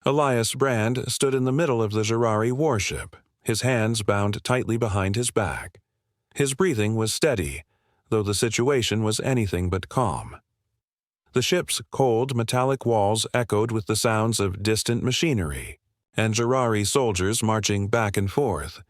Elias Brand stood in the middle of the Jirari warship, his hands bound tightly behind his back. His breathing was steady, though the situation was anything but calm. The ship's cold, metallic walls echoed with the sounds of distant machinery, and Jirari soldiers marching back and forth.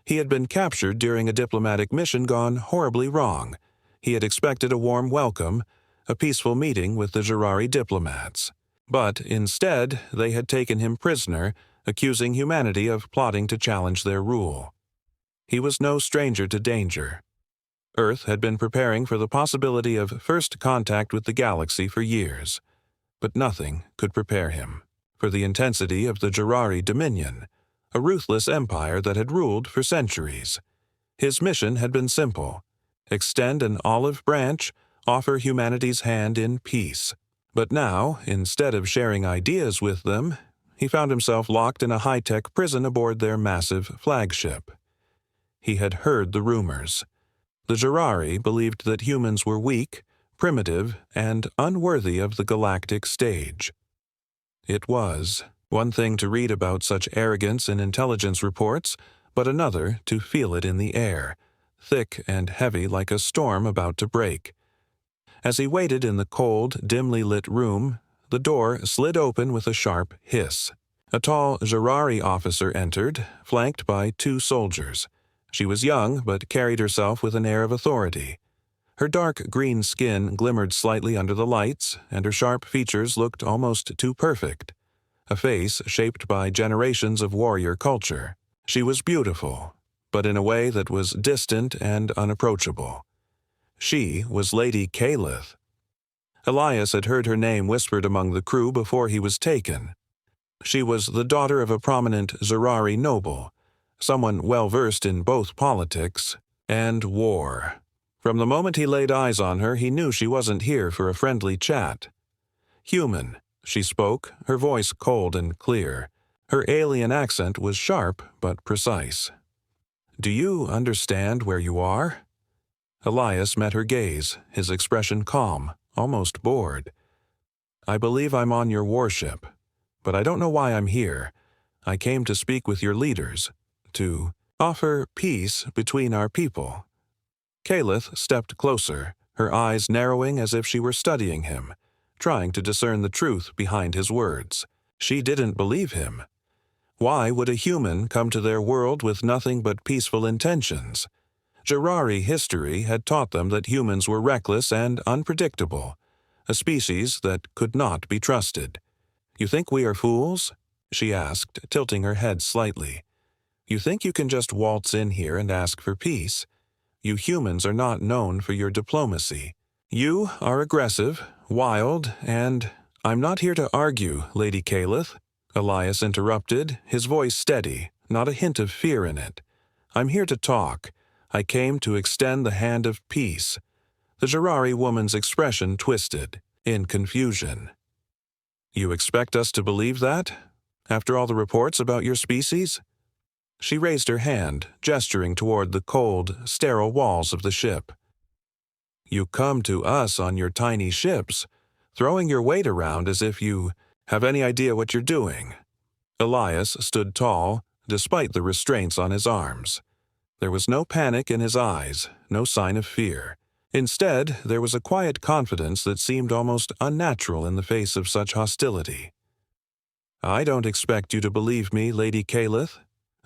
He had been captured during a diplomatic mission gone horribly wrong. He had expected a warm welcome, a peaceful meeting with the Jirari diplomats. But instead, they had taken him prisoner, accusing humanity of plotting to challenge their rule. He was no stranger to danger. Earth had been preparing for the possibility of first contact with the galaxy for years, but nothing could prepare him for the intensity of the Jirari Dominion, a ruthless empire that had ruled for centuries. His mission had been simple: extend an olive branch, offer humanity's hand in peace. But now, instead of sharing ideas with them, he found himself locked in a high-tech prison aboard their massive flagship. He had heard the rumors. The Jirari believed that humans were weak, primitive, and unworthy of the galactic stage. It was one thing to read about such arrogance in intelligence reports, but another to feel it in the air, thick and heavy like a storm about to break. As he waited in the cold, dimly lit room, the door slid open with a sharp hiss. A tall Jirari officer entered, flanked by 2 soldiers. She was young, but carried herself with an air of authority. Her dark green skin glimmered slightly under the lights, and her sharp features looked almost too perfect. A face shaped by generations of warrior culture. She was beautiful, but in a way that was distant and unapproachable. She was Lady Calith. Elias had heard her name whispered among the crew before he was taken. She was the daughter of a prominent Jirari noble, someone well-versed in both politics and war. From the moment he laid eyes on her, he knew she wasn't here for a friendly chat. Human, she spoke, her voice cold and clear. Her alien accent was sharp but precise. "Do you understand where you are?" Elias met her gaze, his expression calm, almost bored. "I believe I'm on your warship, but I don't know why I'm here. I came to speak with your leaders, to offer peace between our people." Calith stepped closer, her eyes narrowing as if she were studying him, trying to discern the truth behind his words. She didn't believe him. Why would a human come to their world with nothing but peaceful intentions? Jirari history had taught them that humans were reckless and unpredictable, a species that could not be trusted. "You think we are fools?" she asked, tilting her head slightly. "You think you can just waltz in here and ask for peace? You humans are not known for your diplomacy. You are aggressive, wild, and—" "I'm not here to argue, Lady Calith," Elias interrupted, his voice steady, not a hint of fear in it. "I'm here to talk. I came to extend the hand of peace." The Jirari woman's expression twisted, in confusion. "You expect us to believe that? After all the reports about your species?" She raised her hand, gesturing toward the cold, sterile walls of the ship. "You come to us on your tiny ships, throwing your weight around as if you have any idea what you're doing." Elias stood tall, despite the restraints on his arms. There was no panic in his eyes, no sign of fear. Instead, there was a quiet confidence that seemed almost unnatural in the face of such hostility. "I don't expect you to believe me, Lady Calith,"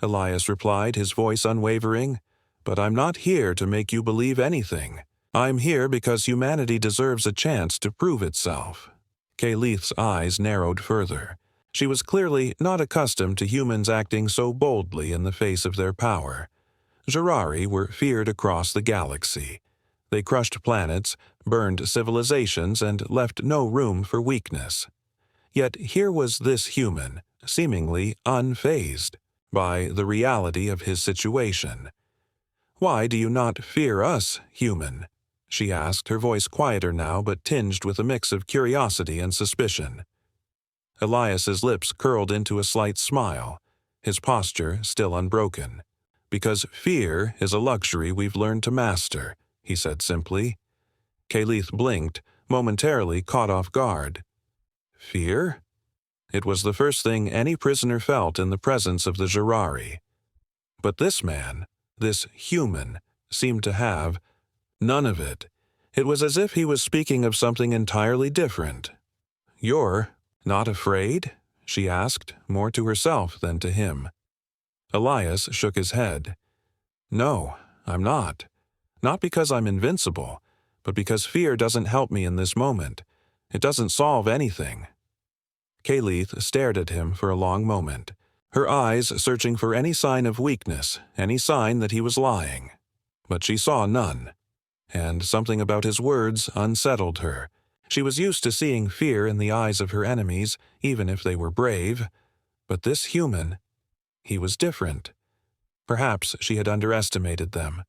Elias replied, his voice unwavering, "but I'm not here to make you believe anything. I'm here because humanity deserves a chance to prove itself." Calith's eyes narrowed further. She was clearly not accustomed to humans acting so boldly in the face of their power. Jirari were feared across the galaxy. They crushed planets, burned civilizations, and left no room for weakness. Yet here was this human, seemingly unfazed by the reality of his situation. "Why do you not fear us, human?" she asked, her voice quieter now but tinged with a mix of curiosity and suspicion. Elias's lips curled into a slight smile, his posture still unbroken. "Because fear is a luxury we've learned to master," he said simply. Calith blinked, momentarily caught off guard. "Fear?" It was the first thing any prisoner felt in the presence of the Jirari. But this man, this human, seemed to have none of it. It was as if he was speaking of something entirely different. "You're not afraid?" she asked, more to herself than to him. Elias shook his head. "No, I'm not. Not because I'm invincible, but because fear doesn't help me in this moment. It doesn't solve anything." Kayleith stared at him for a long moment, her eyes searching for any sign of weakness, any sign that he was lying. But she saw none, and something about his words unsettled her. She was used to seeing fear in the eyes of her enemies, even if they were brave. But this human, he was different. Perhaps she had underestimated them.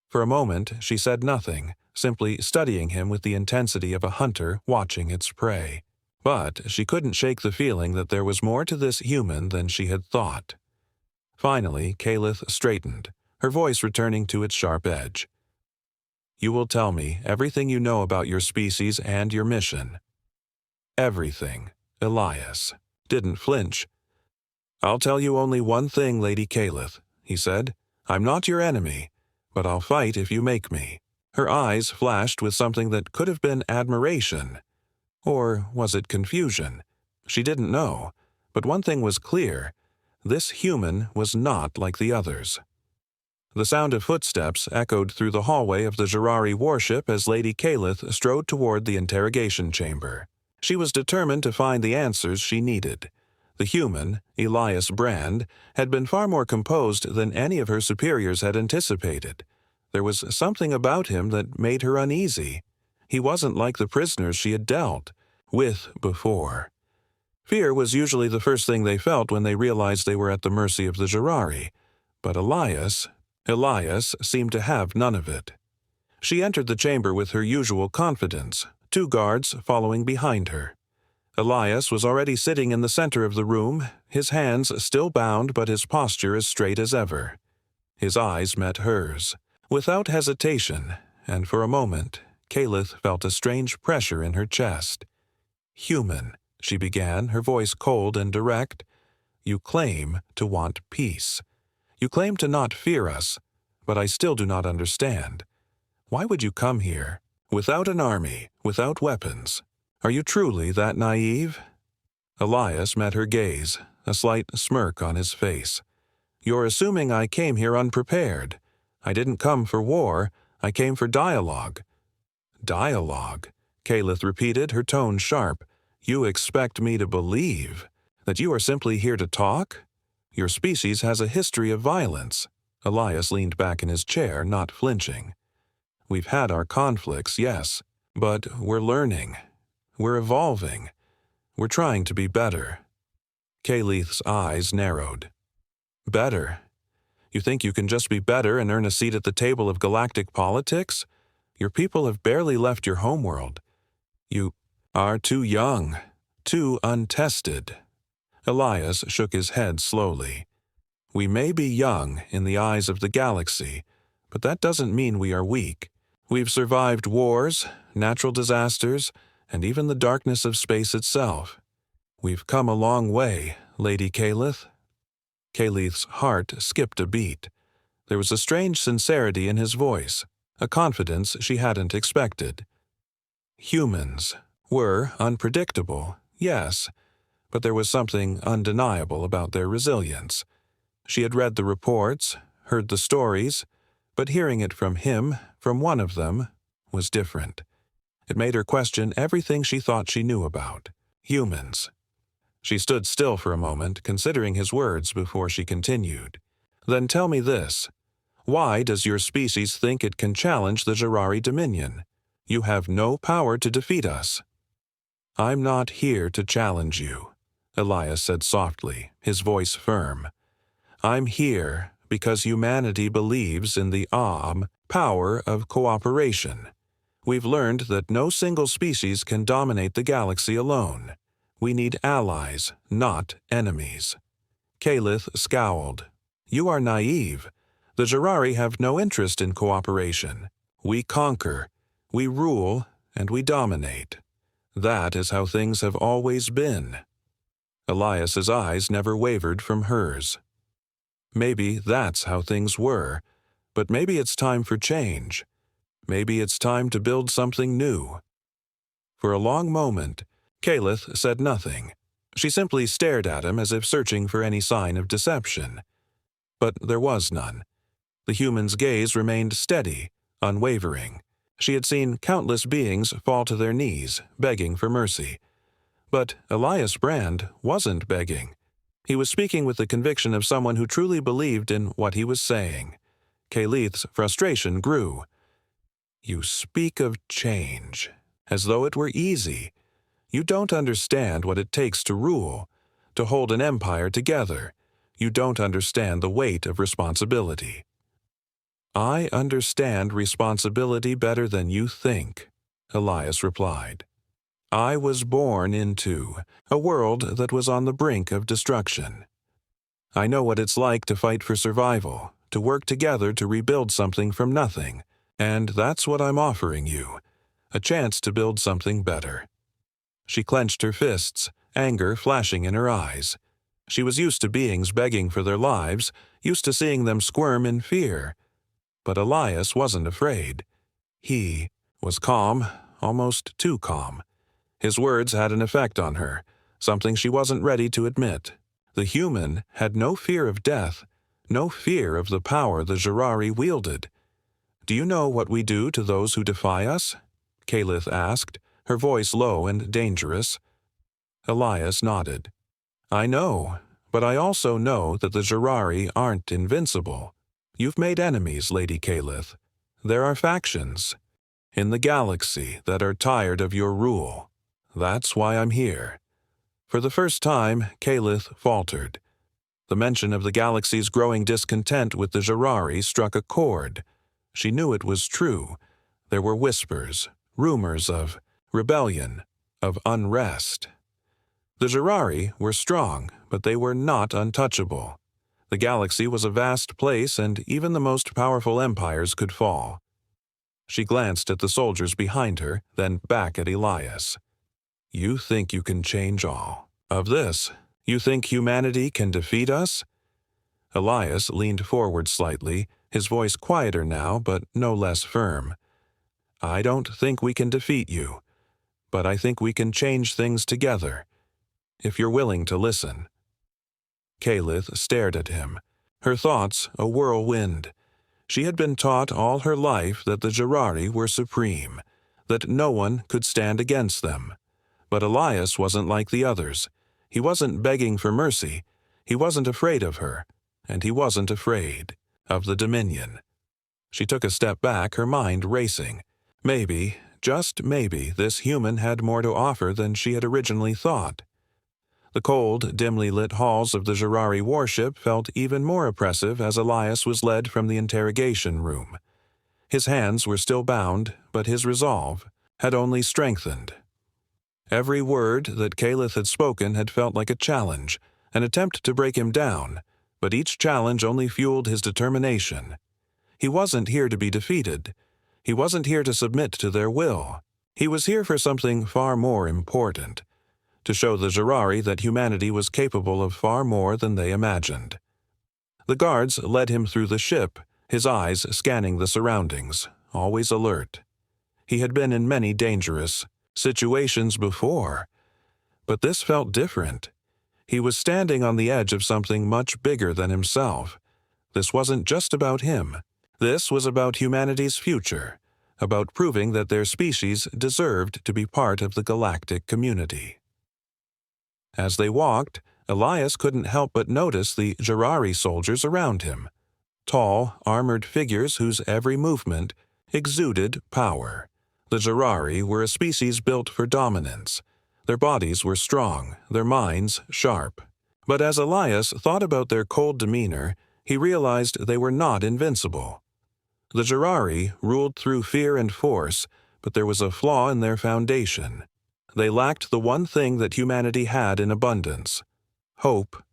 For a moment she said nothing, simply studying him with the intensity of a hunter watching its prey. But she couldn't shake the feeling that there was more to this human than she had thought. Finally, Kayleith straightened, her voice returning to its sharp edge. "You will tell me everything you know about your species and your mission." Everything. Elias didn't flinch. "I'll tell you only one thing, Lady Kayleith," he said. "I'm not your enemy, but I'll fight if you make me." Her eyes flashed with something that could have been admiration. Or was it confusion? She didn't know, but one thing was clear. This human was not like the others. The sound of footsteps echoed through the hallway of the Jirari warship as Lady Kayleith strode toward the interrogation chamber. She was determined to find the answers she needed. The human, Elias Brand, had been far more composed than any of her superiors had anticipated. There was something about him that made her uneasy. He wasn't like the prisoners she had dealt with before. Fear was usually the first thing they felt when they realized they were at the mercy of the Jirari. But Elias seemed to have none of it. She entered the chamber with her usual confidence, 2 guards following behind her. Elias was already sitting in the center of the room, his hands still bound but his posture as straight as ever. His eyes met hers, without hesitation, and for a moment Kayleith felt a strange pressure in her chest. "Human," she began, her voice cold and direct. "You claim to want peace. You claim to not fear us, but I still do not understand. Why would you come here, without an army, without weapons? Are you truly that naive?" Elias met her gaze, a slight smirk on his face. "You're assuming I came here unprepared. I didn't come for war, I came for dialogue." "Dialogue?" Kayleith repeated, her tone sharp. "You expect me to believe that you are simply here to talk? Your species has a history of violence." Elias leaned back in his chair, not flinching. "We've had our conflicts, yes, but we're learning. We're evolving. We're trying to be better." Kayleith's eyes narrowed. "Better? You think you can just be better and earn a seat at the table of galactic politics? Your people have barely left your homeworld. You are too young, too untested." Elias shook his head slowly. "We may be young in the eyes of the galaxy, but that doesn't mean we are weak. We've survived wars, natural disasters, and even the darkness of space itself. We've come a long way, Lady Kayleith." Kayleith's heart skipped a beat. There was a strange sincerity in his voice, a confidence she hadn't expected. Humans were unpredictable, yes, but there was something undeniable about their resilience. She had read the reports, heard the stories, but hearing it from him, from one of them, was different. It made her question everything she thought she knew about humans. She stood still for a moment, considering his words before she continued. "Then tell me this. Why does your species think it can challenge the Jirari Dominion? You have no power to defeat us." "I'm not here to challenge you," Elias said softly, his voice firm. "I'm here because humanity believes in the power of cooperation. We've learned that no single species can dominate the galaxy alone. We need allies, not enemies." Kayleith scowled. "You are naive. The Jirari have no interest in cooperation. We conquer, we rule, and we dominate. That is how things have always been." Elias's eyes never wavered from hers. Maybe that's how things were, but maybe it's time for change. Maybe it's time to build something new. For a long moment, Calith said nothing. She simply stared at him as if searching for any sign of deception. But there was none. The human's gaze remained steady, unwavering. She had seen countless beings fall to their knees, begging for mercy. But Elias Brand wasn't begging. He was speaking with the conviction of someone who truly believed in what he was saying. Calith's frustration grew. "You speak of change, as though it were easy. You don't understand what it takes to rule, to hold an empire together. You don't understand the weight of responsibility." "I understand responsibility better than you think," Elias replied. "I was born into a world that was on the brink of destruction. I know what it's like to fight for survival, to work together to rebuild something from nothing, and that's what I'm offering you, a chance to build something better." She clenched her fists, anger flashing in her eyes. She was used to beings begging for their lives, used to seeing them squirm in fear. But Elias wasn't afraid. He was calm, almost too calm. His words had an effect on her, something she wasn't ready to admit. The human had no fear of death, no fear of the power the Jirari wielded. "Do you know what we do to those who defy us?" Calith asked, her voice low and dangerous. Elias nodded. "I know, but I also know that the Jirari aren't invincible. You've made enemies, Lady Calith. There are factions in the galaxy that are tired of your rule. That's why I'm here." For the first time, Calith faltered. The mention of the galaxy's growing discontent with the Jirari struck a chord. She knew it was true. There were whispers, rumors of rebellion, of unrest. The Jirari were strong, but they were not untouchable. The galaxy was a vast place, and even the most powerful empires could fall. She glanced at the soldiers behind her, then back at Elias. "You think you can change all of this? You think humanity can defeat us?" Elias leaned forward slightly, his voice quieter now, but no less firm. "I don't think we can defeat you, but I think we can change things together, if you're willing to listen." Calith stared at him, her thoughts a whirlwind. She had been taught all her life that the Jirari were supreme, that no one could stand against them. But Elias wasn't like the others. He wasn't begging for mercy. He wasn't afraid of her, and he wasn't afraid of the Dominion. She took a step back, her mind racing. Maybe, just maybe, this human had more to offer than she had originally thought. The cold, dimly lit halls of the Jirari warship felt even more oppressive as Elias was led from the interrogation room. His hands were still bound, but his resolve had only strengthened. Every word that Calith had spoken had felt like a challenge, an attempt to break him down, but each challenge only fueled his determination. He wasn't here to be defeated. He wasn't here to submit to their will. He was here for something far more important, to show the Jirari that humanity was capable of far more than they imagined. The guards led him through the ship, his eyes scanning the surroundings, always alert. He had been in many dangerous situations before, but this felt different. He was standing on the edge of something much bigger than himself. This wasn't just about him. This was about humanity's future, about proving that their species deserved to be part of the galactic community. As they walked, Elias couldn't help but notice the Jirari soldiers around him. Tall, armored figures whose every movement exuded power. The Jirari were a species built for dominance. Their bodies were strong, their minds sharp. But as Elias thought about their cold demeanor, he realized they were not invincible. The Jirari ruled through fear and force, but there was a flaw in their foundation. They lacked the one thing that humanity had in abundance: hope.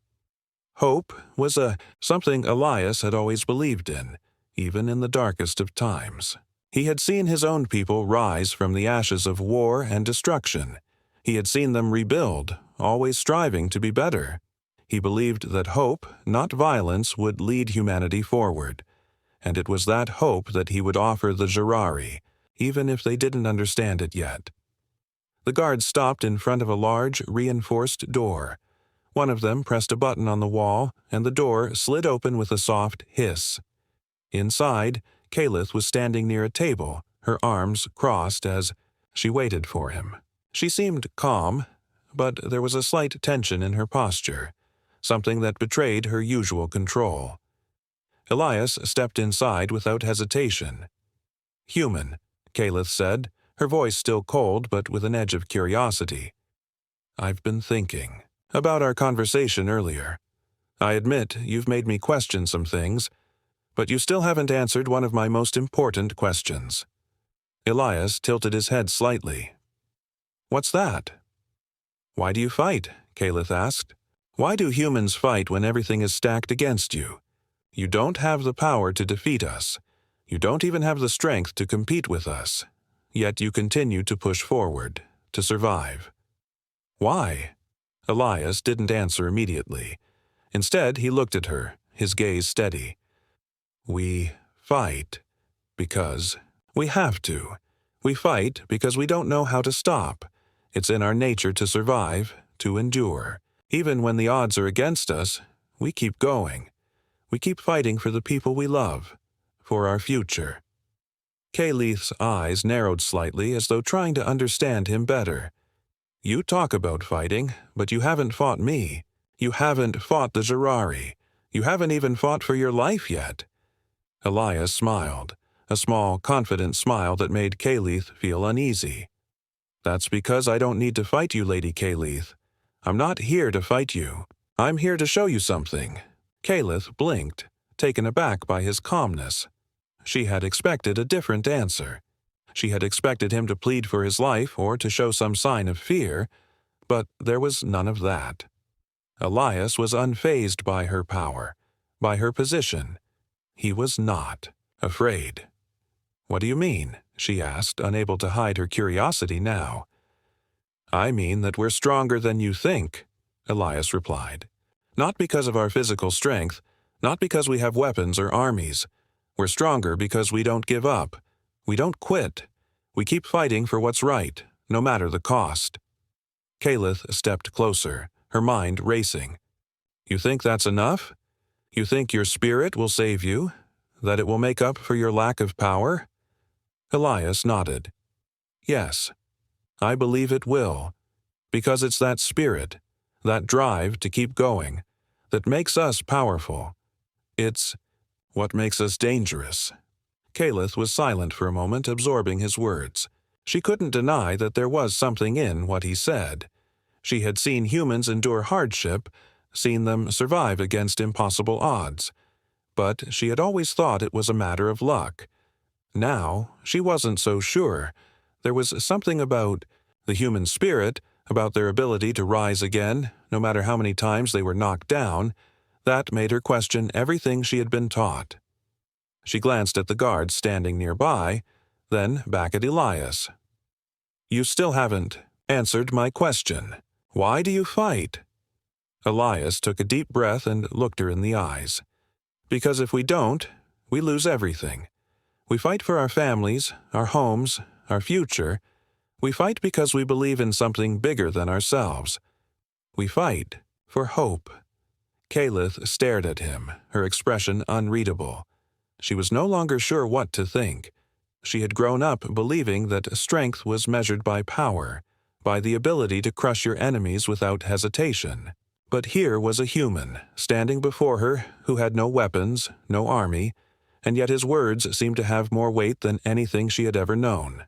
Hope was something Elias had always believed in, even in the darkest of times. He had seen his own people rise from the ashes of war and destruction. He had seen them rebuild, always striving to be better. He believed that hope, not violence, would lead humanity forward, and it was that hope that he would offer the Jirari, even if they didn't understand it yet. The guards stopped in front of a large, reinforced door. One of them pressed a button on the wall, and the door slid open with a soft hiss. Inside, Kalith was standing near a table, her arms crossed as she waited for him. She seemed calm, but there was a slight tension in her posture, something that betrayed her usual control. Elias stepped inside without hesitation. "Human," Kalith said, her voice still cold but with an edge of curiosity. "I've been thinking about our conversation earlier. I admit you've made me question some things, but you still haven't answered one of my most important questions." Elias tilted his head slightly. "What's that?" "Why do you fight?" Kalith asked. "Why do humans fight when everything is stacked against you? You don't have the power to defeat us. You don't even have the strength to compete with us. Yet you continue to push forward, to survive. Why?" Elias didn't answer immediately. Instead, he looked at her, his gaze steady. "We fight because we have to. We fight because we don't know how to stop. It's in our nature to survive, to endure. Even when the odds are against us, we keep going. We keep fighting for the people we love, for our future." Kalith's eyes narrowed slightly as though trying to understand him better. "You talk about fighting, but you haven't fought me. You haven't fought the Jirari. You haven't even fought for your life yet." Elias smiled, a small, confident smile that made Kalith feel uneasy. "That's because I don't need to fight you, Lady Kalith. I'm not here to fight you. I'm here to show you something." Kalith blinked, taken aback by his calmness. She had expected a different answer. She had expected him to plead for his life or to show some sign of fear, but there was none of that. Elias was unfazed by her power, by her position. He was not afraid. "What do you mean?" she asked, unable to hide her curiosity now. "I mean that we're stronger than you think," Elias replied. "Not because of our physical strength, not because we have weapons or armies. We're stronger because we don't give up. We don't quit. We keep fighting for what's right, no matter the cost." Kalith stepped closer, her mind racing. "You think that's enough? You think your spirit will save you? That it will make up for your lack of power?" Elias nodded. "Yes, I believe it will, because it's that spirit, that drive to keep going, that makes us powerful. It's what makes us dangerous." Kalith was silent for a moment, absorbing his words. She couldn't deny that there was something in what he said. She had seen humans endure hardship, seen them survive against impossible odds. But she had always thought it was a matter of luck. Now, she wasn't so sure. There was something about the human spirit, about their ability to rise again, no matter how many times they were knocked down, that made her question everything she had been taught. She glanced at the guards standing nearby, then back at Elias. "You still haven't answered my question. Why do you fight?" Elias took a deep breath and looked her in the eyes. "Because if we don't, we lose everything. We fight for our families, our homes, our future. We fight because we believe in something bigger than ourselves. We fight for hope." Kalith stared at him, her expression unreadable. She was no longer sure what to think. She had grown up believing that strength was measured by power, by the ability to crush your enemies without hesitation. But here was a human, standing before her, who had no weapons, no army, and yet his words seemed to have more weight than anything she had ever known.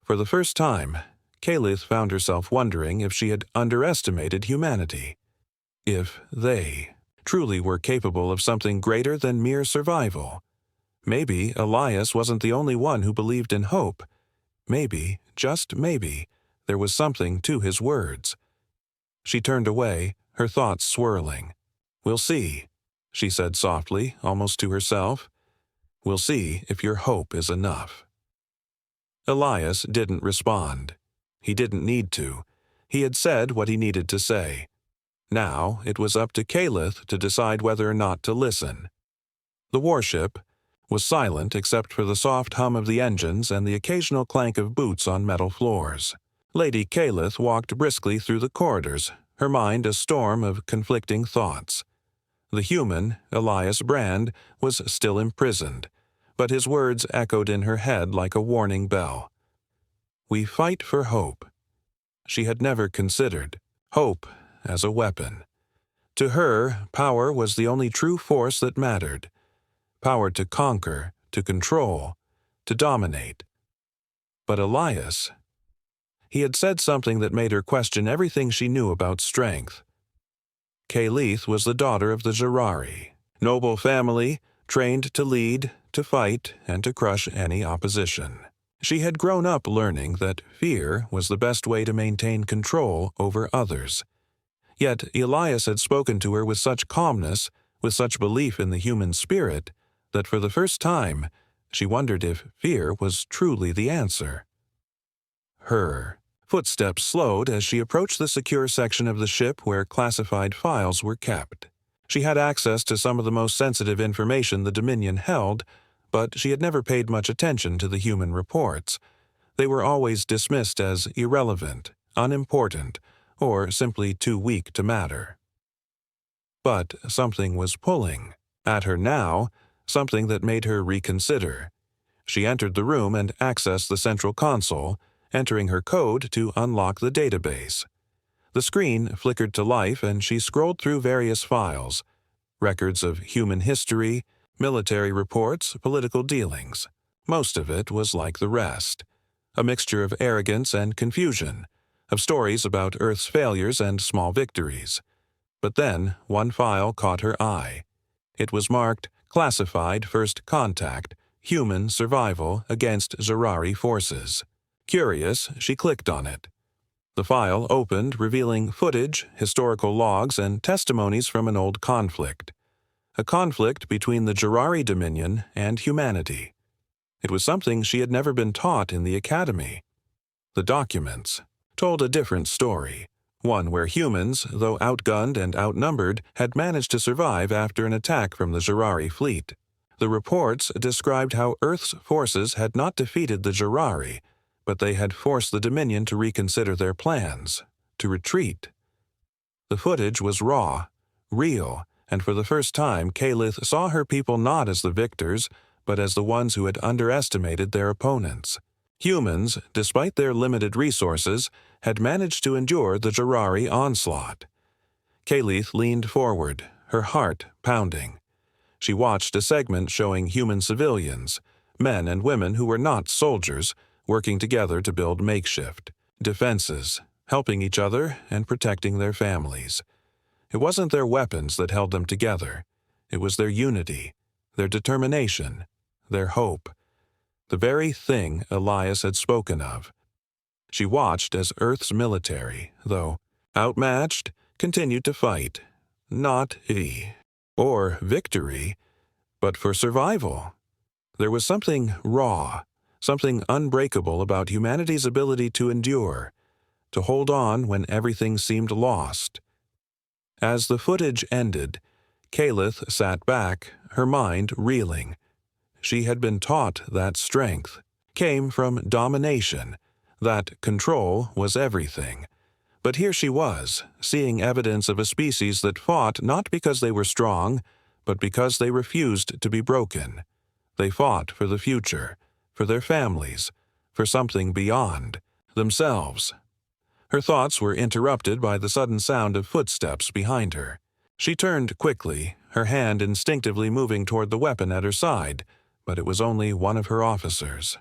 For the first time, Kalith found herself wondering if she had underestimated humanity. If they truly were capable of something greater than mere survival. Maybe Elias wasn't the only one who believed in hope. Maybe, just maybe, there was something to his words. She turned away, her thoughts swirling. "We'll see," she said softly, almost to herself. "We'll see if your hope is enough." Elias didn't respond. He didn't need to. He had said what he needed to say. Now it was up to Calith to decide whether or not to listen. The warship was silent except for the soft hum of the engines and the occasional clank of boots on metal floors. Lady Calith walked briskly through the corridors, her mind a storm of conflicting thoughts. The human, Elias Brand, was still imprisoned, but his words echoed in her head like a warning bell. We fight for hope. She had never considered hope as a weapon. To her, power was the only true force that mattered. Power to conquer, to control, to dominate. But Elias, he had said something that made her question everything she knew about strength. Calith was the daughter of the Jarari, noble family, trained to lead, to fight, and to crush any opposition. She had grown up learning that fear was the best way to maintain control over others. Yet Elias had spoken to her with such calmness, with such belief in the human spirit, that for the first time she wondered if fear was truly the answer. Her footsteps slowed as she approached the secure section of the ship where classified files were kept. She had access to some of the most sensitive information the Dominion held, but she had never paid much attention to the human reports. They were always dismissed as irrelevant, unimportant, or simply too weak to matter. But something was pulling at her now, something that made her reconsider. She entered the room and accessed the central console, entering her code to unlock the database. The screen flickered to life and she scrolled through various files, records of human history, military reports, political dealings. Most of it was like the rest, a mixture of arrogance and confusion, of stories about Earth's failures and small victories. But then one file caught her eye. It was marked Classified First Contact, Human Survival Against Jarari Forces. Curious, she clicked on it. The file opened, revealing footage, historical logs, and testimonies from an old conflict. A conflict between the Jarari Dominion and humanity. It was something she had never been taught in the academy. The documents told a different story, one where humans, though outgunned and outnumbered, had managed to survive after an attack from the Jarari fleet. The reports described how Earth's forces had not defeated the Jarari, but they had forced the Dominion to reconsider their plans, to retreat. The footage was raw, real, and for the first time Calith saw her people not as the victors, but as the ones who had underestimated their opponents. Humans, despite their limited resources, had managed to endure the Jarari onslaught. Calith leaned forward, her heart pounding. She watched a segment showing human civilians, men and women who were not soldiers, working together to build makeshift defenses, helping each other and protecting their families. It wasn't their weapons that held them together. It was their unity, their determination, their hope. The very thing Elias had spoken of. She watched as Earth's military, though outmatched, continued to fight, not or victory, but for survival. There was something raw, something unbreakable about humanity's ability to endure, to hold on when everything seemed lost. As the footage ended, Calith sat back, her mind reeling. She had been taught that strength came from domination, that control was everything. But here she was, seeing evidence of a species that fought not because they were strong, but because they refused to be broken. They fought for the future, for their families, for something beyond themselves. Her thoughts were interrupted by the sudden sound of footsteps behind her. She turned quickly, her hand instinctively moving toward the weapon at her side, but it was only one of her officers.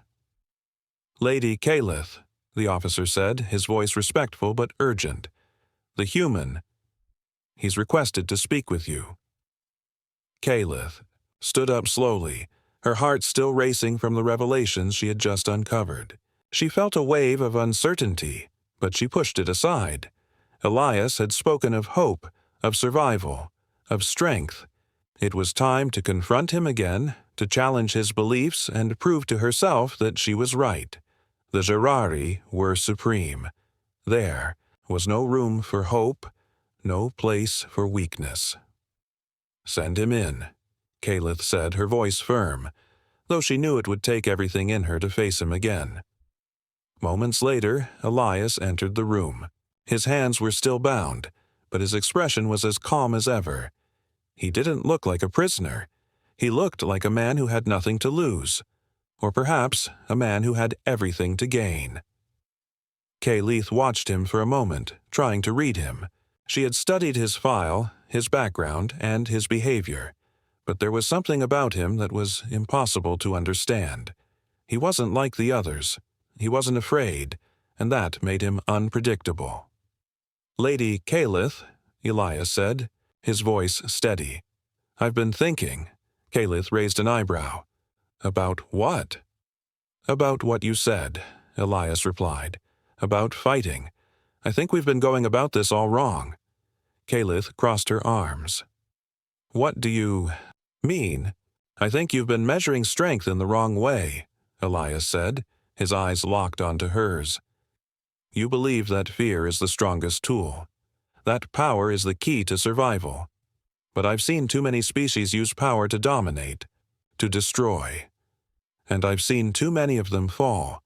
"Lady Calith," the officer said, his voice respectful but urgent. "The human. He's requested to speak with you." Calith stood up slowly, her heart still racing from the revelations she had just uncovered. She felt a wave of uncertainty, but she pushed it aside. Elias had spoken of hope, of survival, of strength. It was time to confront him again, to challenge his beliefs and prove to herself that she was right. The Jarari were supreme. There, was no room for hope, no place for weakness. "Send him in," Calith said, her voice firm, though she knew it would take everything in her to face him again. Moments later, Elias entered the room. His hands were still bound, but his expression was as calm as ever. He didn't look like a prisoner. He looked like a man who had nothing to lose, or perhaps a man who had everything to gain. Calith watched him for a moment, trying to read him. She had studied his file, his background, and his behavior, but there was something about him that was impossible to understand. He wasn't like the others. He wasn't afraid, and that made him unpredictable. "Lady Calith," Elias said, his voice steady. "I've been thinking." Calith raised an eyebrow. "About what?" "About what you said," Elias replied. "About fighting. I think we've been going about this all wrong." Calith crossed her arms. "What do you mean?" "I think you've been measuring strength in the wrong way," Elias said, his eyes locked onto hers. "You believe that fear is the strongest tool. That power is the key to survival. But I've seen too many species use power to dominate, to destroy. And I've seen too many of them fall.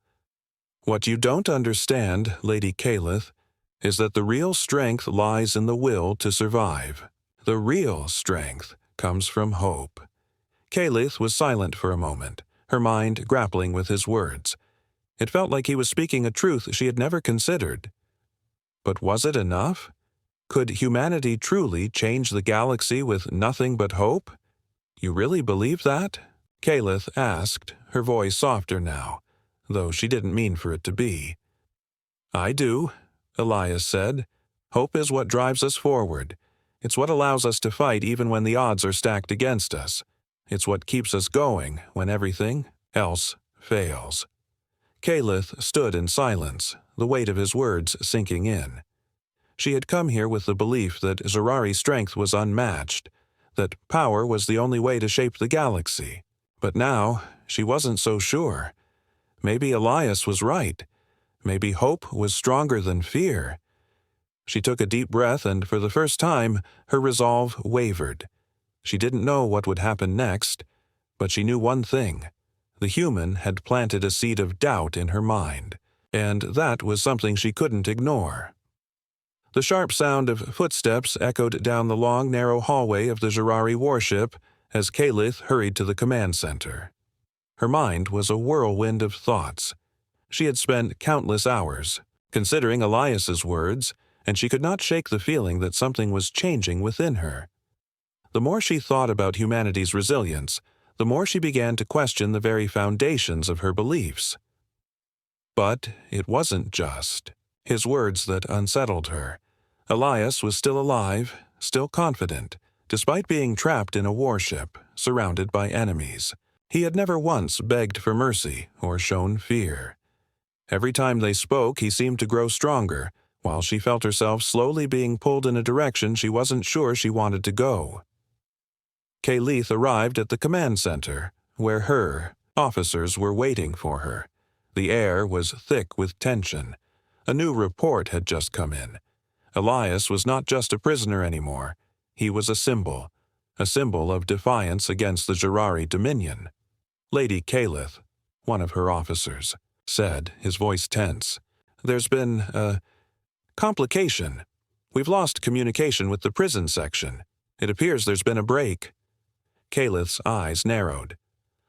What you don't understand, Lady Calith, is that the real strength lies in the will to survive. The real strength comes from hope." Calith was silent for a moment, her mind grappling with his words. It felt like he was speaking a truth she had never considered. But was it enough? Could humanity truly change the galaxy with nothing but hope? "You really believe that?" Calith asked, her voice softer now, though she didn't mean for it to be. "I do," Elias said. "Hope is what drives us forward. It's what allows us to fight even when the odds are stacked against us. It's what keeps us going when everything else fails." Calith stood in silence, the weight of his words sinking in. She had come here with the belief that Zerari's strength was unmatched, that power was the only way to shape the galaxy. But now, she wasn't so sure. Maybe Elias was right. Maybe hope was stronger than fear. She took a deep breath, and for the first time, her resolve wavered. She didn't know what would happen next, but she knew one thing. The human had planted a seed of doubt in her mind, and that was something she couldn't ignore. The sharp sound of footsteps echoed down the long, narrow hallway of the Zerari warship as Calith hurried to the command center. Her mind was a whirlwind of thoughts. She had spent countless hours considering Elias's words, and she could not shake the feeling that something was changing within her. The more she thought about humanity's resilience, the more she began to question the very foundations of her beliefs. But it wasn't just his words that unsettled her. Elias was still alive, still confident, despite being trapped in a warship, surrounded by enemies. He had never once begged for mercy or shown fear. Every time they spoke, he seemed to grow stronger, while she felt herself slowly being pulled in a direction she wasn't sure she wanted to go. Calith arrived at the command center, where her officers were waiting for her. The air was thick with tension. A new report had just come in. Elias was not just a prisoner anymore. He was a symbol of defiance against the Zerari dominion. "Lady Calith," one of her officers said, his voice tense, "there's been a complication. We've lost communication with the prison section. It appears there's been a break." Calith's eyes narrowed.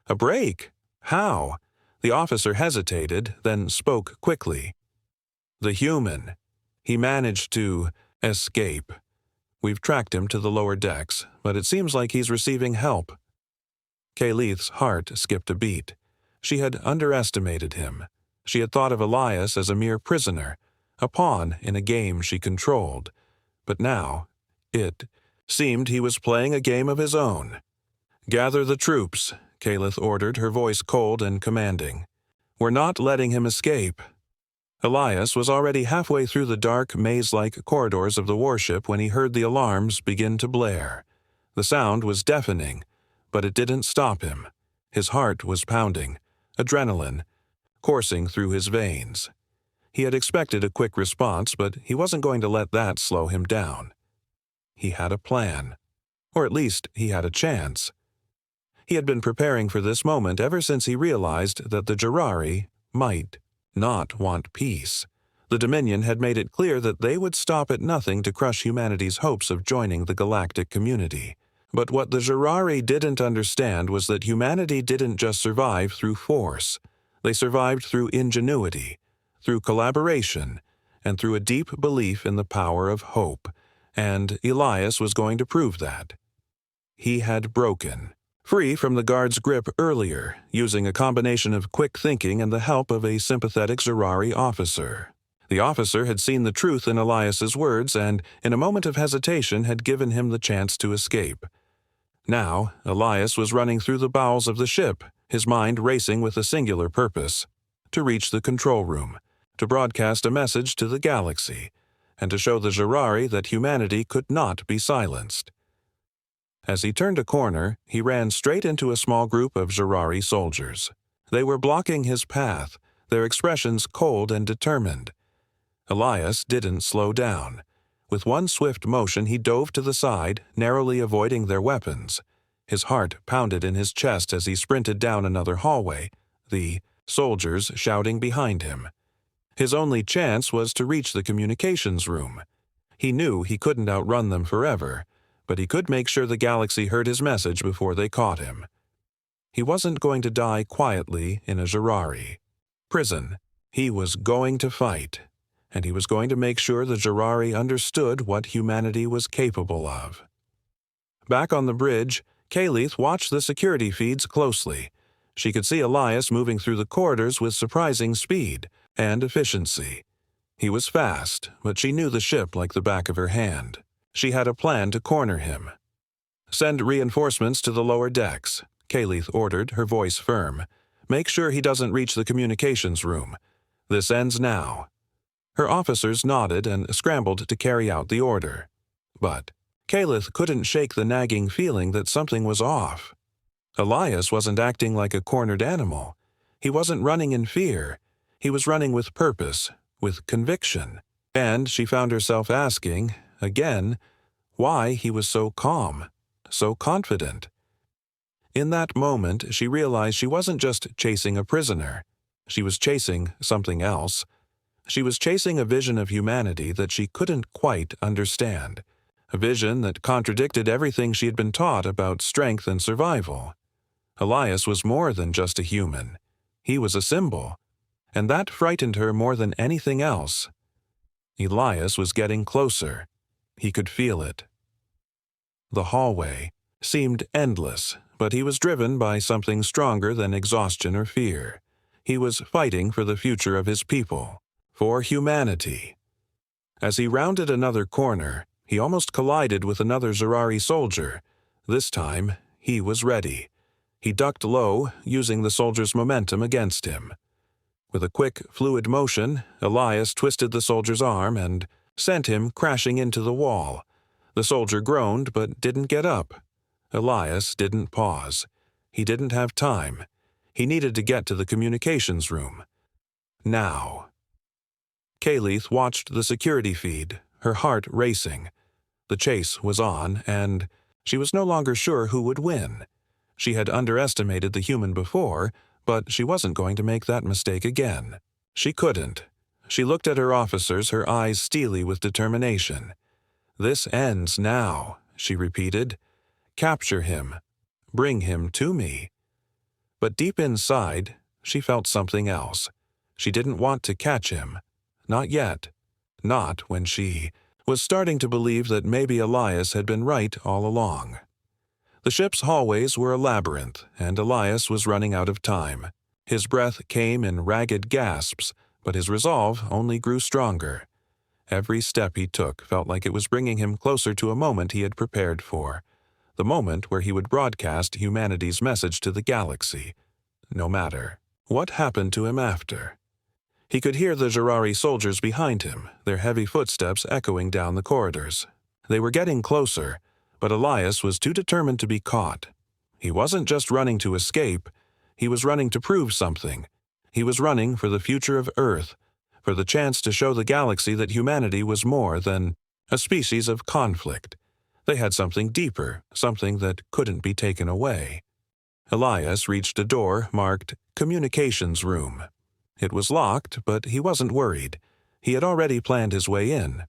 "A break? How?" The officer hesitated, then spoke quickly. "The human. He managed to escape. We've tracked him to the lower decks, but it seems like he's receiving help." Calith's heart skipped a beat. She had underestimated him. She had thought of Elias as a mere prisoner, a pawn in a game she controlled. But now, it seemed he was playing a game of his own. "Gather the troops," Calith ordered, her voice cold and commanding. "We're not letting him escape." Elias was already halfway through the dark, maze-like corridors of the warship when he heard the alarms begin to blare. The sound was deafening, but it didn't stop him. His heart was pounding, adrenaline coursing through his veins. He had expected a quick response, but he wasn't going to let that slow him down. He had a plan. Or at least, he had a chance. He had been preparing for this moment ever since he realized that the Jurari might not want peace. The Dominion had made it clear that they would stop at nothing to crush humanity's hopes of joining the galactic community. But what the Jurari didn't understand was that humanity didn't just survive through force. They survived through ingenuity, through collaboration, and through a deep belief in the power of hope. And Elias was going to prove that. He had broken free from the guard's grip earlier, using a combination of quick thinking and the help of a sympathetic Jurari officer. The officer had seen the truth in Elias's words and, in a moment of hesitation, had given him the chance to escape. Now, Elias was running through the bowels of the ship, his mind racing with a singular purpose: to reach the control room, to broadcast a message to the galaxy, and to show the Jurari that humanity could not be silenced. As he turned a corner, he ran straight into a small group of Jurari soldiers. They were blocking his path, their expressions cold and determined. Elias didn't slow down. With one swift motion, he dove to the side, narrowly avoiding their weapons. His heart pounded in his chest as he sprinted down another hallway, the soldiers shouting behind him. His only chance was to reach the communications room. He knew he couldn't outrun them forever, but he could make sure the galaxy heard his message before they caught him. He wasn't going to die quietly in a Jurari prison. He was going to fight, and he was going to make sure the Jurari understood what humanity was capable of. Back on the bridge, Kayleith watched the security feeds closely. She could see Elias moving through the corridors with surprising speed and efficiency. He was fast, but she knew the ship like the back of her hand. She had a plan to corner him. "Send reinforcements to the lower decks," Kayleith ordered, her voice firm. "Make sure he doesn't reach the communications room. This ends now." Her officers nodded and scrambled to carry out the order. But Kayleith couldn't shake the nagging feeling that something was off. Elias wasn't acting like a cornered animal. He wasn't running in fear. He was running with purpose, with conviction. And she found herself asking, again, why he was so calm, so confident. In that moment, she realized she wasn't just chasing a prisoner. She was chasing something else. She was chasing a vision of humanity that she couldn't quite understand, a vision that contradicted everything she had been taught about strength and survival. Elias was more than just a human. He was a symbol, and that frightened her more than anything else. Elias was getting closer. He could feel it. The hallway seemed endless, but he was driven by something stronger than exhaustion or fear. He was fighting for the future of his people, for humanity. As he rounded another corner, he almost collided with another Jurari soldier. This time, he was ready. He ducked low, using the soldier's momentum against him. With a quick, fluid motion, Elias twisted the soldier's arm and sent him crashing into the wall. The soldier groaned but didn't get up. Elias didn't pause. He didn't have time. He needed to get to the communications room. Now. Kayleith watched the security feed, her heart racing. The chase was on, and she was no longer sure who would win. She had underestimated the human before, but she wasn't going to make that mistake again. She couldn't. She looked at her officers, her eyes steely with determination. "This ends now," she repeated. "Capture him. Bring him to me." But deep inside, she felt something else. She didn't want to catch him. Not yet. Not when she was starting to believe that maybe Elias had been right all along. The ship's hallways were a labyrinth, and Elias was running out of time. His breath came in ragged gasps, but his resolve only grew stronger. Every step he took felt like it was bringing him closer to a moment he had prepared for, the moment where he would broadcast humanity's message to the galaxy, no matter what happened to him after. He could hear the Jurari soldiers behind him, their heavy footsteps echoing down the corridors. They were getting closer, but Elias was too determined to be caught. He wasn't just running to escape. He was running to prove something. He was running for the future of Earth, for the chance to show the galaxy that humanity was more than a species of conflict. They had something deeper, something that couldn't be taken away. Elias reached a door marked Communications Room. It was locked, but he wasn't worried. He had already planned his way in.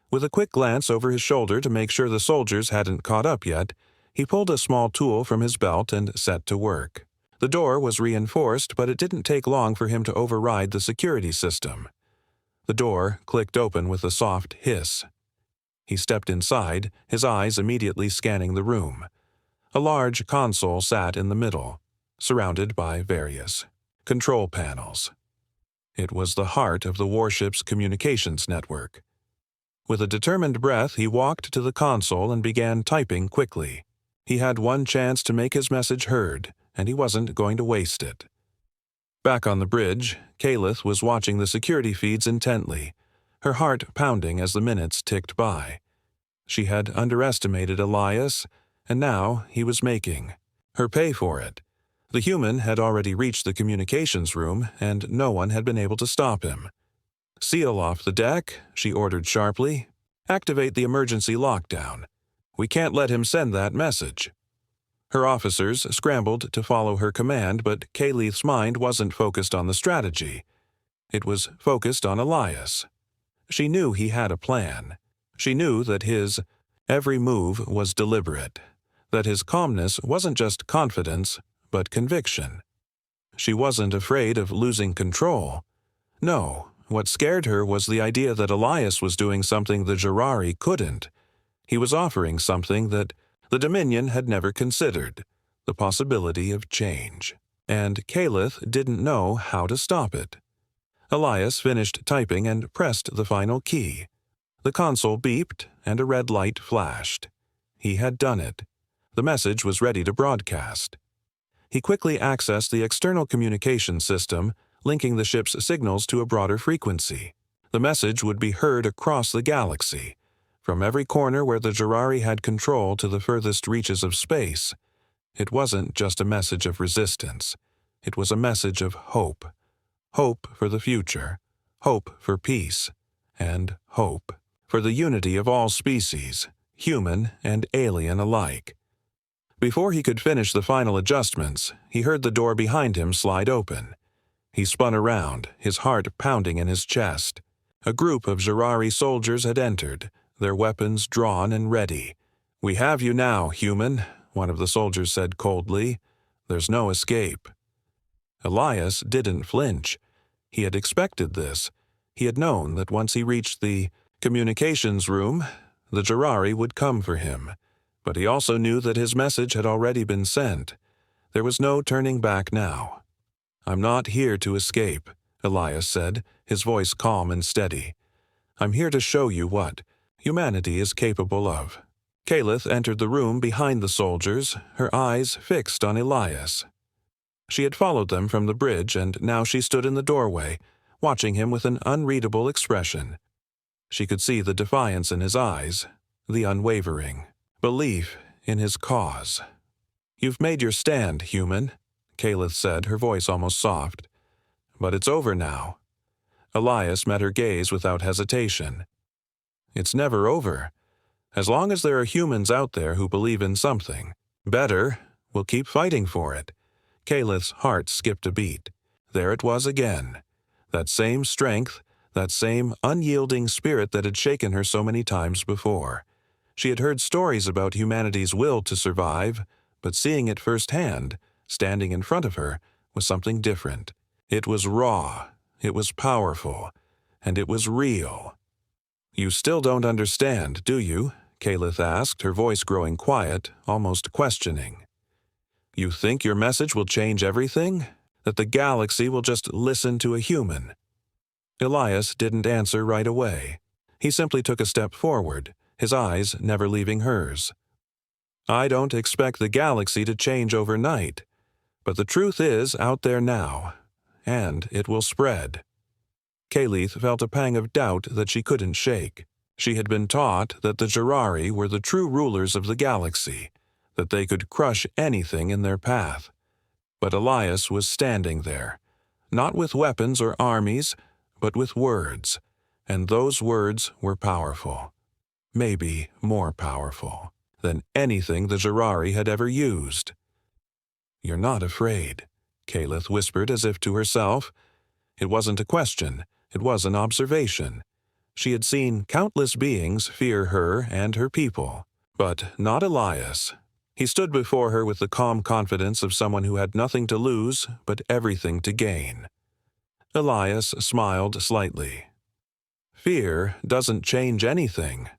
With a quick glance over his shoulder to make sure the soldiers hadn't caught up yet, he pulled a small tool from his belt and set to work. The door was reinforced, but it didn't take long for him to override the security system. The door clicked open with a soft hiss. He stepped inside, his eyes immediately scanning the room. A large console sat in the middle, surrounded by various control panels. It was the heart of the warship's communications network. With a determined breath, he walked to the console and began typing quickly. He had one chance to make his message heard, and he wasn't going to waste it. Back on the bridge, Kalith was watching the security feeds intently, her heart pounding as the minutes ticked by. She had underestimated Elias, and now he was making her pay for it. The human had already reached the communications room, and no one had been able to stop him. "Seal off the deck," she ordered sharply. "Activate the emergency lockdown. We can't let him send that message." Her officers scrambled to follow her command, but Kalith's mind wasn't focused on the strategy. It was focused on Elias. She knew he had a plan. She knew that his every move was deliberate, that his calmness wasn't just confidence, but conviction. She wasn't afraid of losing control. No, what scared her was the idea that Elias was doing something the Jirari couldn't. He was offering something that the Dominion had never considered, the possibility of change. And Kalith didn't know how to stop it. Elias finished typing and pressed the final key. The console beeped and a red light flashed. He had done it. The message was ready to broadcast. He quickly accessed the external communication system, linking the ship's signals to a broader frequency. The message would be heard across the galaxy, from every corner where the Jirari had control to the furthest reaches of space. It wasn't just a message of resistance. It was a message of hope. Hope for the future, hope for peace, and hope for the unity of all species, human and alien alike. Before he could finish the final adjustments, he heard the door behind him slide open. He spun around, his heart pounding in his chest. A group of Jirari soldiers had entered, their weapons drawn and ready. "We have you now, human," one of the soldiers said coldly. "There's no escape." Elias didn't flinch. He had expected this. He had known that once he reached the communications room, the Jirari would come for him. But he also knew that his message had already been sent. There was no turning back now. "I'm not here to escape," Elias said, his voice calm and steady. "I'm here to show you what humanity is capable of." Kalith entered the room behind the soldiers, her eyes fixed on Elias. She had followed them from the bridge, and now she stood in the doorway, watching him with an unreadable expression. She could see the defiance in his eyes, the unwavering belief in his cause. "You've made your stand, human," Kalith said, her voice almost soft. "But it's over now." Elias met her gaze without hesitation. "It's never over. As long as there are humans out there who believe in something better, we'll keep fighting for it." Kalith's heart skipped a beat. There it was again. That same strength, that same unyielding spirit that had shaken her so many times before. She had heard stories about humanity's will to survive, but seeing it firsthand, standing in front of her, was something different. It was raw, it was powerful, and it was real. "You still don't understand, do you?" Kalith asked, her voice growing quiet, almost questioning. "You think your message will change everything? That the galaxy will just listen to a human?" Elias didn't answer right away. He simply took a step forward, his eyes never leaving hers. "I don't expect the galaxy to change overnight, but the truth is out there now, and it will spread." Kalith felt a pang of doubt that she couldn't shake. She had been taught that the Jirari were the true rulers of the galaxy, that they could crush anything in their path. But Elias was standing there, not with weapons or armies, but with words, and those words were powerful. Maybe more powerful than anything the Jirari had ever used. "You're not afraid," Kalith whispered as if to herself. It wasn't a question, it was an observation. She had seen countless beings fear her and her people, but not Elias. He stood before her with the calm confidence of someone who had nothing to lose but everything to gain. Elias smiled slightly. "Fear doesn't change anything.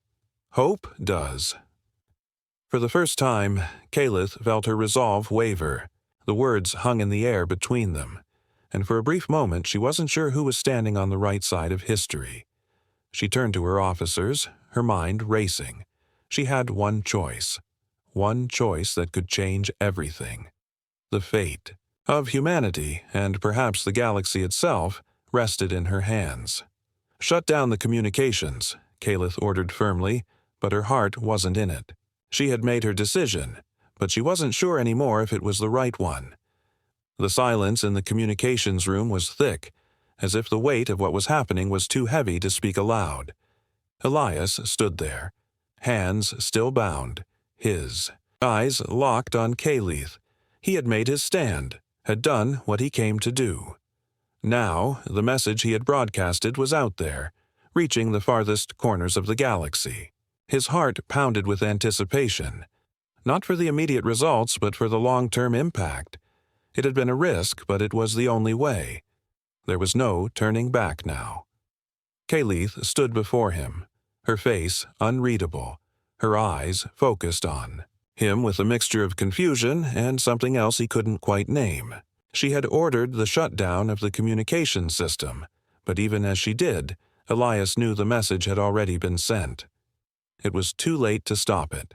Hope does." For the first time, Kalith felt her resolve waver. The words hung in the air between them, and for a brief moment she wasn't sure who was standing on the right side of history. She turned to her officers, her mind racing. She had one choice that could change everything. The fate of humanity, and perhaps the galaxy itself, rested in her hands. "Shut down the communications," Kalith ordered firmly, but her heart wasn't in it. She had made her decision, but she wasn't sure anymore if it was the right one. The silence in the communications room was thick, as if the weight of what was happening was too heavy to speak aloud. Elias stood there, hands still bound, his eyes locked on Kalith. He had made his stand, had done what he came to do. Now, the message he had broadcasted was out there, reaching the farthest corners of the galaxy. His heart pounded with anticipation, not for the immediate results but for the long-term impact. It had been a risk, but it was the only way. There was no turning back now. Kalith stood before him, her face unreadable, her eyes focused on him with a mixture of confusion and something else he couldn't quite name. She had ordered the shutdown of the communications system, but even as she did, Elias knew the message had already been sent. It was too late to stop it.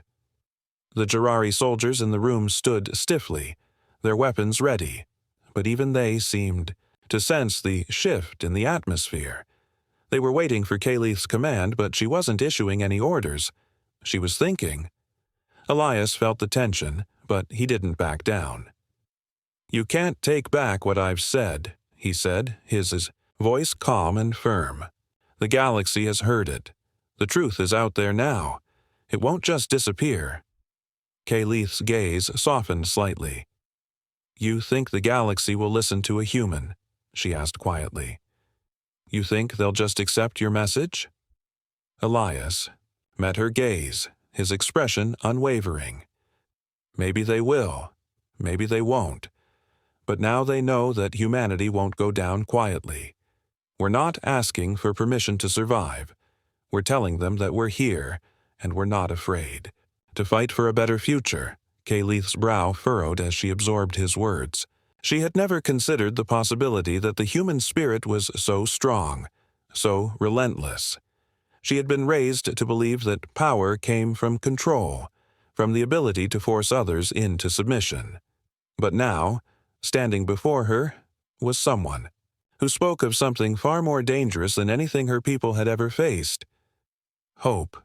The Jirari soldiers in the room stood stiffly, their weapons ready, but even they seemed to sense the shift in the atmosphere. They were waiting for Kalith's command, but she wasn't issuing any orders. She was thinking. Elias felt the tension, but he didn't back down. "You can't take back what I've said," he said, his voice calm and firm. "The galaxy has heard it. The truth is out there now. It won't just disappear." Kalith's gaze softened slightly. "You think the galaxy will listen to a human?" she asked quietly. "You think they'll just accept your message?" Elias met her gaze, his expression unwavering. "Maybe they will. Maybe they won't. But now they know that humanity won't go down quietly. We're not asking for permission to survive. We're telling them that we're here, and we're not afraid. To fight for a better future." Kalith's brow furrowed as she absorbed his words. She had never considered the possibility that the human spirit was so strong, so relentless. She had been raised to believe that power came from control, from the ability to force others into submission. But now, standing before her, was someone who spoke of something far more dangerous than anything her people had ever faced. Hope.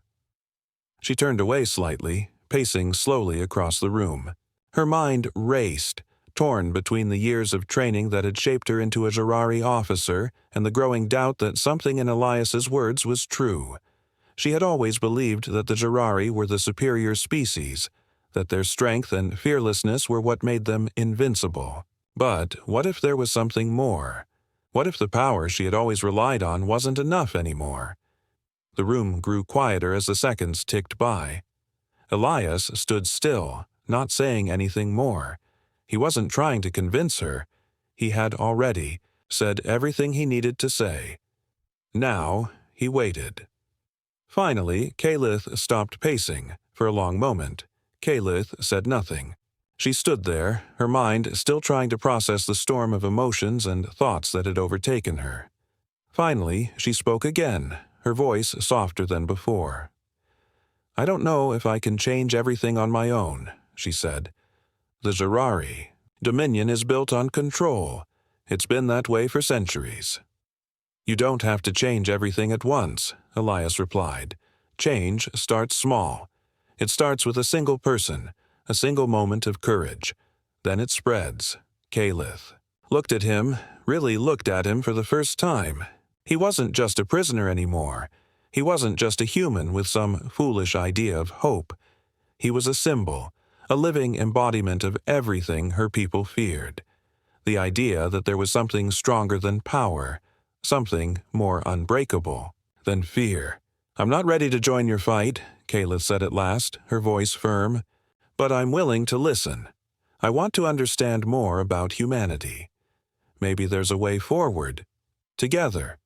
She turned away slightly, pacing slowly across the room. Her mind raced, torn between the years of training that had shaped her into a Jirari officer and the growing doubt that something in Elias's words was true. She had always believed that the Jirari were the superior species, that their strength and fearlessness were what made them invincible. But what if there was something more? What if the power she had always relied on wasn't enough anymore? The room grew quieter as the seconds ticked by. Elias stood still, not saying anything more. He wasn't trying to convince her. He had already said everything he needed to say. Now he waited. Finally, Kalith stopped pacing. For a long moment, Kalith said nothing. She stood there, her mind still trying to process the storm of emotions and thoughts that had overtaken her. Finally, she spoke again, her voice softer than before. "I don't know if I can change everything on my own," she said. "The Jirari Dominion is built on control. It's been that way for centuries." "You don't have to change everything at once," Elias replied. "Change starts small. It starts with a single person, a single moment of courage. Then it spreads." Kalith looked at him, really looked at him for the first time. He wasn't just a prisoner anymore. He wasn't just a human with some foolish idea of hope. He was a symbol, a living embodiment of everything her people feared. The idea that there was something stronger than power, something more unbreakable than fear. "I'm not ready to join your fight," Kayla said at last, her voice firm. "But I'm willing to listen. I want to understand more about humanity. Maybe there's a way forward. Together."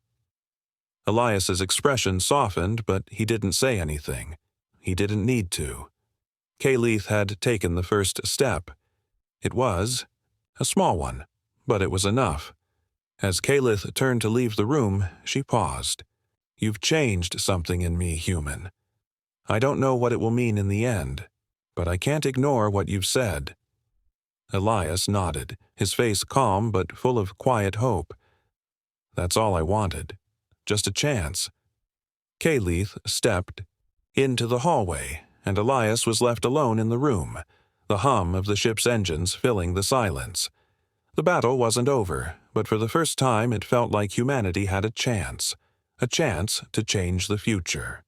Elias's expression softened, but he didn't say anything. He didn't need to. Kayleith had taken the first step. It was a small one, but it was enough. As Kayleith turned to leave the room, she paused. "You've changed something in me, human. I don't know what it will mean in the end, but I can't ignore what you've said." Elias nodded, his face calm but full of quiet hope. "That's all I wanted. Just a chance." Kayleith stepped into the hallway, and Elias was left alone in the room, the hum of the ship's engines filling the silence. The battle wasn't over, but for the first time it felt like humanity had a chance to change the future.